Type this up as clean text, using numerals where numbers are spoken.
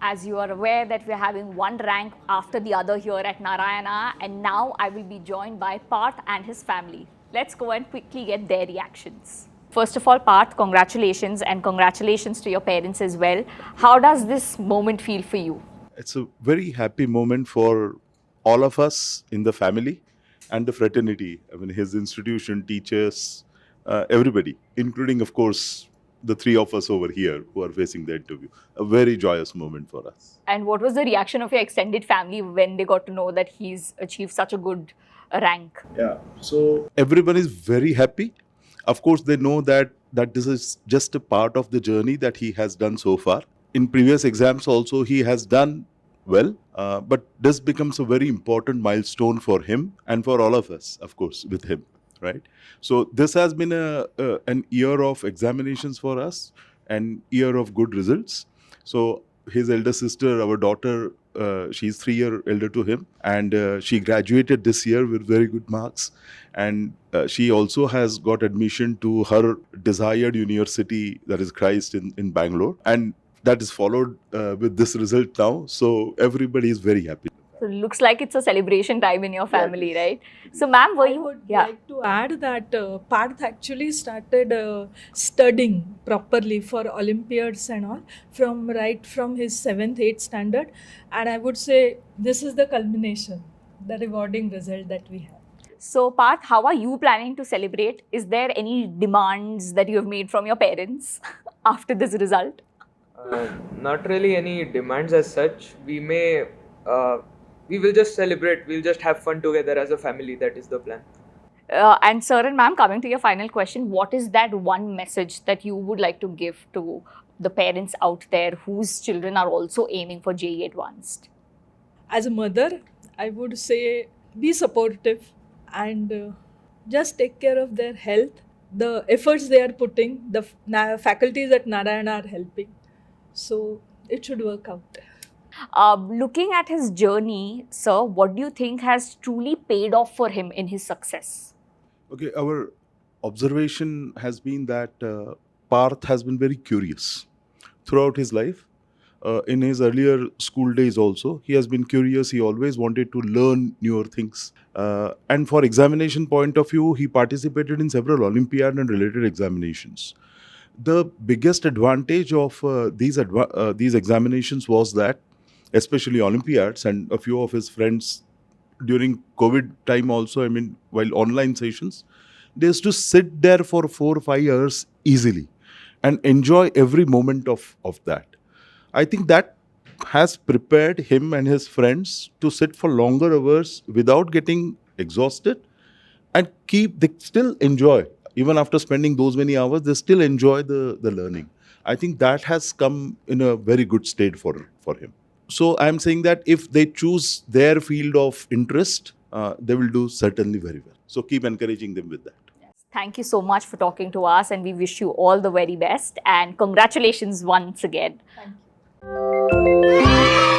As you are aware that we're having one rank after the other here at Narayana, and now I will be joined by Parth and his family. Let's go and quickly get their reactions. First of all, Parth, congratulations, and congratulations to your parents as well. How does this moment feel for you? It's a very happy moment for all of us in the family and the fraternity. I mean, his institution, teachers, everybody, including, of course, the three of us over here who are facing the interview. A very joyous moment for us. And what was the reaction of your extended family when they got to know that he's achieved such a good rank? Yeah. So everyone is very happy. Of course, they know that this is just a part of the journey that he has done so far. In previous exams also, he has done well, but this becomes a very important milestone for him and for all of us, of course, with him, right? So this has been an year of examinations for us, an year of good results. So his elder sister, our daughter, she's 3 years elder to him, and she graduated this year with very good marks, and she also has got admission to her desired university, that is Christ in Bangalore, and that is followed with this result now. So everybody is very happy. So it looks like it's a celebration time in your family, right? So, ma'am, were I you? would like to add that Parth actually started studying properly for Olympiads and all right from his 7th, 8th standard, and I would say this is the culmination, the rewarding result that we have. So, Parth, how are you planning to celebrate? Is there any demands that you have made from your parents after this result? Not really any demands as such. We will just celebrate. We'll just have fun together as a family. That is the plan. And sir and ma'am, coming to your final question, what is that one message that you would like to give to the parents out there whose children are also aiming for JEE Advanced? As a mother, I would say be supportive and just take care of their health. The efforts they are putting, the faculties at Narayana are helping. So it should work out. Looking at his journey, sir, what do you think has truly paid off for him in his success? Okay, our observation has been that Parth has been very curious throughout his life. In his earlier school days also, he has been curious. He always wanted to learn newer things. And for examination point of view, he participated in several Olympiad and related examinations. The biggest advantage of these examinations was that, especially Olympiads, and a few of his friends during COVID time also, I mean, while online sessions, they used to sit there for 4 or 5 years easily and enjoy every moment of that. I think that has prepared him and his friends to sit for longer hours without getting exhausted, and they still enjoy. Even after spending those many hours, they still enjoy the learning. I think that has come in a very good state for him. So I'm saying that if they choose their field of interest, they will do certainly very well. So keep encouraging them with that. Thank you so much for talking to us, and we wish you all the very best. And congratulations once again. Thank you.